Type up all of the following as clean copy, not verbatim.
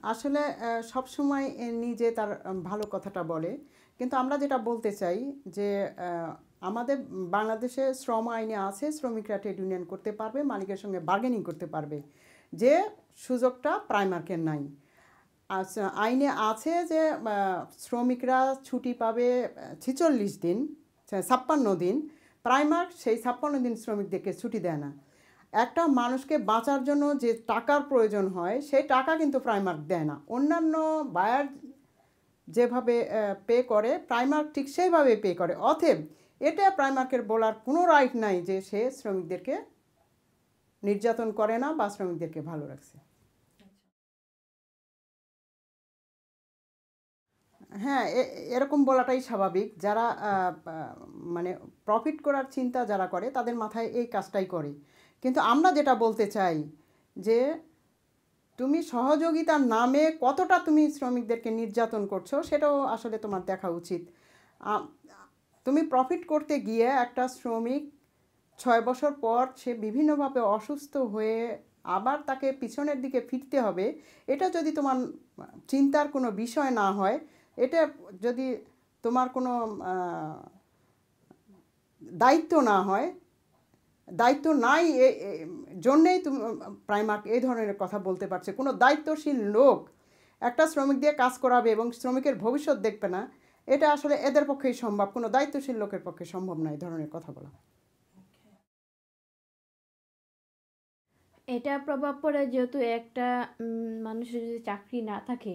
আসলে সবসময় নিজে তার ভালো কথাটা বলে, কিন্তু আমরা যেটা বলতে চাই যে আমাদের বাংলাদেশে শ্রম আইনে আছে শ্রমিকরা ট্রেড ইউনিয়ন করতে পারবে, মালিকের সঙ্গে বার্গেনিং করতে পারবে, যে সুযোগটা প্রাইমার্কের নাই। আচ্ছা, আইনে আছে যে শ্রমিকরা ছুটি পাবে 46 দিন, 56 দিন। প্রাইমার্ক সেই 56 দিন শ্রমিকদেরকে ছুটি দেয় না। একটা মানুষকে বাঁচার জন্য যে টাকার প্রয়োজন হয় সেই টাকা কিন্তু প্রাইমার্ক দেয় না। অন্যান্য বায়ার যেভাবে পে করে প্রাইমার্ক ঠিক সেইভাবে পে করে। অতএব এটা প্রাইমার্কের বলার কোনো রাইট নাই যে সে শ্রমিকদেরকে নির্যাতন করে না বা শ্রমিকদেরকে ভালো রাখছে। হ্যাঁ, এরকম বলাটাই স্বাভাবিক। যারা মানে প্রফিট করার চিন্তা যারা করে তাদের মাথায় এই কাজটাই করে। কিন্তু আমরা যেটা বলতে চাই যে তুমি সহযোগিতার নামে কতটা তুমি শ্রমিকদেরকে নির্যাতন করছো সেটাও আসলে তোমার দেখা উচিত। তুমি প্রফিট করতে গিয়ে একটা শ্রমিক 6 বছর পর সে বিভিন্নভাবে অসুস্থ হয়ে আবার তাকে পিছনের দিকে ফিরতে হবে, এটা যদি তোমার চিন্তার কোনো বিষয় না হয়, এটা যদি তোমার কোনো দায়িত্ব না হয়, দায়িত্ব নাই জন্যেই তুমি প্রাইমার্ক এই ধরনের কথা বলতে পারছে। কোনো দায়িত্বশীল লোক একটা শ্রমিক দিয়ে কাজ করাবে এবং শ্রমিকের ভবিষ্যৎ দেখবে না, এটা আসলে এদের পক্ষেই সম্ভব, কোনো দায়িত্বশীল লোকের পক্ষে সম্ভব না এই ধরনের কথা বলা। এটা প্রভাব পড়ে যেহেতু একটা মানুষের যদি চাকরি না থাকে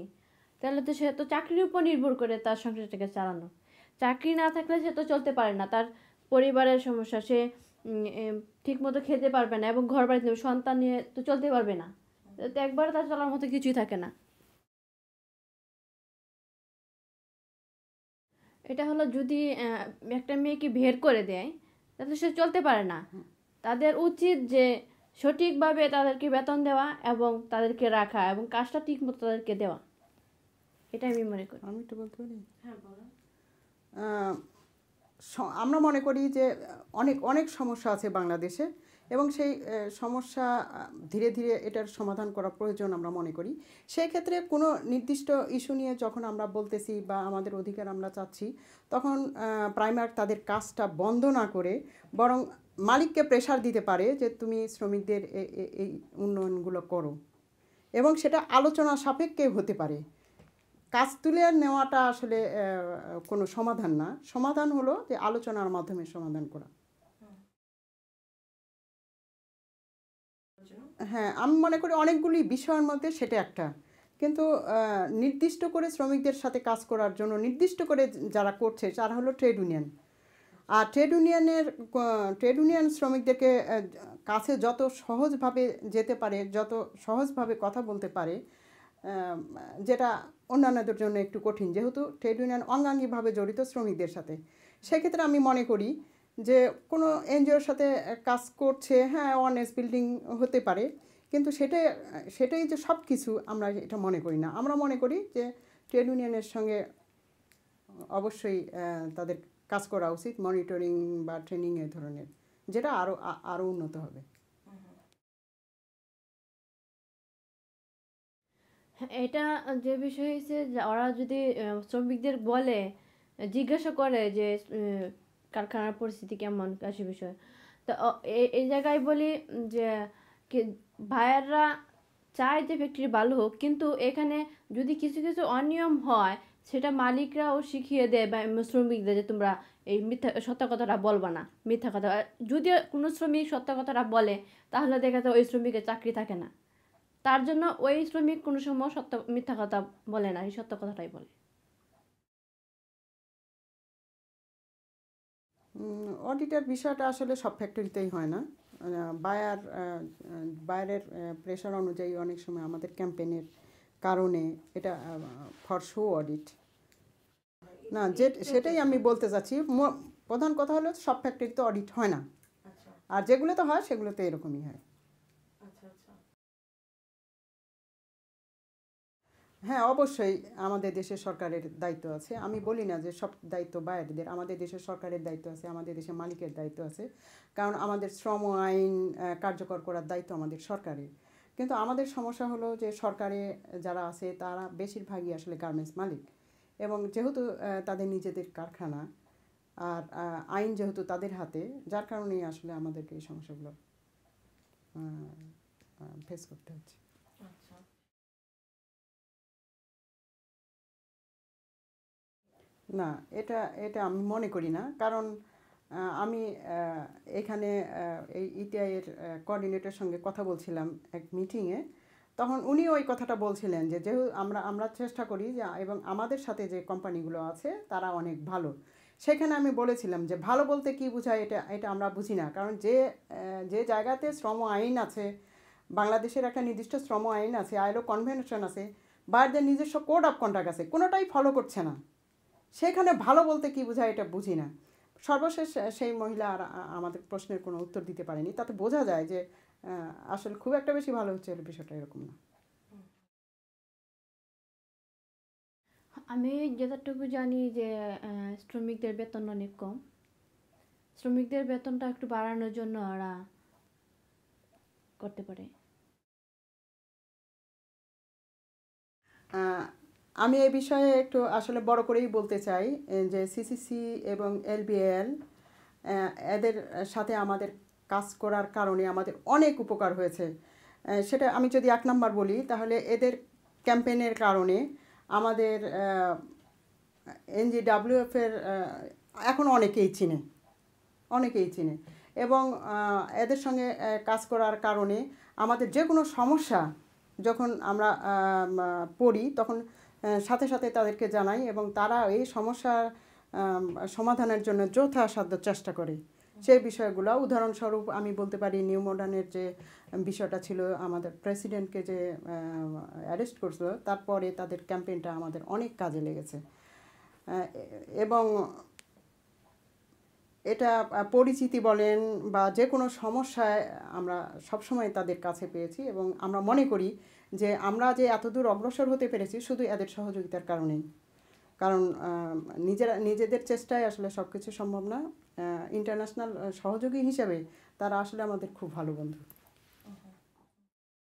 তাহলে তো সে তো চাকরির উপর নির্ভর করে তার সংসারটাকে চালানো। চাকরি না থাকলে সে তো চলতে পারে না, তার পরিবারের সমস্যা, সে ঠিক মতো খেতে পারবে না এবং ঘর বাড়িতে সন্তান নিয়ে তো চলতে পারবে না, তো একবারে তার চলার মতো কিছুই থাকে না। এটা হলো যদি একটা মেয়েকে বের করে দেয় তাহলে সে চলতে পারে না। তাদের উচিত যে সঠিকভাবে তাদেরকে বেতন দেওয়া এবং তাদেরকে রাখা এবং কাজটা ঠিক মতো তাদেরকে দেওয়া, এটা আমি মনে করি। আমি একটু বলতে পারি? আমরা মনে করি যে অনেক অনেক সমস্যা আছে বাংলাদেশে এবং সেই সমস্যা ধীরে ধীরে এটার সমাধান করা প্রয়োজন আমরা মনে করি। সেই ক্ষেত্রে কোনো নির্দিষ্ট ইস্যু নিয়ে যখন আমরা বলতেছি বা আমাদের অধিকার আমরা চাচ্ছি, তখন প্রাইমার্ক তাদের কাজটা বন্ধ না করে বরং মালিককে প্রেশার দিতে পারে যে তুমি শ্রমিকদের এই উন্নয়নগুলো করো, এবং সেটা আলোচনা সাপেক্ষে হতে পারে। কাজ তুলে নেওয়াটা আসলে কোনো সমাধান না। সমাধান হলো যে আলোচনার মাধ্যমে সমাধান করা। হ্যাঁ, আমি মনে করি অনেকগুলি বিষয়ের মধ্যে সেটা একটা। কিন্তু নির্দিষ্ট করে শ্রমিকদের সাথে কাজ করার জন্য নির্দিষ্ট করে যারা করছে তারা হলো ট্রেড ইউনিয়ন। আর ট্রেড ইউনিয়ন শ্রমিকদেরকে কাছে যত সহজভাবে যেতে পারে, যত সহজভাবে কথা বলতে পারে, যেটা অন্যান্যদের জন্য একটু কঠিন, যেহেতু ট্রেড ইউনিয়ন অঙ্গাঙ্গিভাবে জড়িত শ্রমিকদের সাথে। সেক্ষেত্রে আমি মনে করি যে কোনো এনজিওর সাথে কাজ করছে, হ্যাঁ অনেস্ট বিল্ডিং হতে পারে, কিন্তু সেটাই যে সব কিছু আমরা এটা মনে করি না। আমরা মনে করি যে ট্রেড ইউনিয়নের সঙ্গে অবশ্যই তাদের কাজ করা উচিত, মনিটরিং বা ট্রেনিং এ ধরনের, যেটা আরও উন্নত হবে। এটা যে বিষয় হচ্ছে যে ওরা যদি শ্রমিকদের বলে, জিজ্ঞাসা করে যে কারখানার পরিস্থিতি কেমন, সে বিষয় তো এই জায়গায় বলি যে ভাইয়াররা চায় যে ফ্যাক্টরি ভালো হোক, কিন্তু এখানে যদি কিছু কিছু অনিয়ম হয় সেটা মালিকরাও শিখিয়ে দেয় বা শ্রমিকদের যে তোমরা এই মিথ্যা সত্য কথাটা বলবা না, মিথ্যা কথা। যদি কোনো শ্রমিক সত্য কথাটা বলে তাহলে দেখা যায় ওই শ্রমিকের চাকরি থাকে না। তার জন্য ওই শ্রমিক কোনো সময় মিথ্যা কথা বলে না, এই সত্য কথাটাই বলে। অডিটের বিষয়টা আসলে সব ফ্যাক্টরিতেই হয় না। বায়ার বায়ারের প্রেশার অনুযায়ী অনেক সময় আমাদের ক্যাম্পেইনের কারণে এটা ফর শো অডিট না, সেটাই আমি বলতে চাচ্ছি। প্রধান কথা হলো সব ফ্যাক্টরিতে অডিট হয় না, আর যেগুলোতে হয় সেগুলোতে এরকমই হয়। হ্যাঁ, অবশ্যই আমাদের দেশের সরকারের দায়িত্ব আছে। আমি বলি না যে সব দায়িত্ব বায়ারদের, আমাদের দেশের সরকারের দায়িত্ব আছে, আমাদের দেশের মালিকের দায়িত্ব আছে। কারণ আমাদের শ্রম আইন কার্যকর করার দায়িত্ব আমাদের সরকারের। কিন্তু আমাদের সমস্যা হলো যে সরকারে যারা আছে তারা বেশিরভাগই আসলে গার্মেন্টস মালিক, এবং যেহেতু তাদের নিজেদের কারখানা, আর আইন যেহেতু তাদের হাতে, যার কারণেই আসলে আমাদেরকে এই সমস্যাগুলো ফেস করতে হচ্ছে। না, এটা এটা আমি মনে করি না, কারণ আমি এখানে এই ইটিআইয়ের কোঅর্ডিনেটরের সঙ্গে কথা বলছিলাম এক মিটিংয়ে, তখন উনি ওই কথাটা বলছিলেন যে যেহেতু আমরা চেষ্টা করি যে, এবং আমাদের সাথে যে কোম্পানিগুলো আছে তারা অনেক ভালো। সেখানে আমি বলেছিলাম যে ভালো বলতে কি বোঝায়, এটা এটা আমরা বুঝি না, কারণ যে জায়গাতে শ্রম আইন আছে, বাংলাদেশের একটা নির্দিষ্ট শ্রম আইন আছে, আইএলও কনভেনশন আছে, বাইরের নিজস্ব কোড অফ কন্ডাক্ট আছে, কোনোটাই ফলো করছে না। সেখানে ভালো বলতে কি বোঝায় এটা বুঝি না। সর্বশেষ সেই মহিলা আর আমাদের প্রশ্নের কোনো উত্তর দিতে পারেনি, তাতে বোঝা যায় যে আসলে খুব একটা বেশি ভালো হচ্ছে বিষয়টা এরকম না। আমি যতটুকু জানি যে শ্রমিকদের বেতন অনেক কম। শ্রমিকদের বেতনটা একটু বাড়ানোর জন্য ওরা করতে পারে। আমি এই বিষয়ে একটু আসলে বড় করেই বলতে চাই যে সিসিসি এবং এলবিএল এদের সাথে আমাদের কাজ করার কারণে আমাদের অনেক উপকার হয়েছে। সেটা আমি যদি 1 নাম্বার বলি, তাহলে এদের ক্যাম্পেইনের কারণে আমাদের এনজিডাব্লিউএফের এখন অনেকেই চিনে, এবং এদের সঙ্গে কাজ করার কারণে আমাদের যে কোনো সমস্যা যখন আমরা পড়ি, তখন সাথে সাথে তাদেরকে জানাই, এবং তারা এই সমস্যার সমাধানের জন্য যথাসাধ্য চেষ্টা করে। সেই বিষয়গুলো উদাহরণস্বরূপ আমি বলতে পারি, নিউ মডার্নের যে বিষয়টা ছিল, আমাদের প্রেসিডেন্টকে যে অ্যারেস্ট করছিল, তারপরে তাদের ক্যাম্পেইনটা আমাদের অনেক কাজে লেগেছে, এবং এটা পরিচিতি বলেন বা যে কোনো সমস্যায় আমরা সবসময় তাদের কাছে পেয়েছি, এবং আমরা মনে করি যে আমরা যে এতদূর অগ্রসর হতে পেরেছি শুধু এদের সহযোগিতার কারণেই। কারণ নিজেদের চেষ্টায় আসলে সব কিছু সম্ভব না। ইন্টারন্যাশনাল সহযোগী হিসেবে তারা আসলে আমাদের খুব ভালো বন্ধু।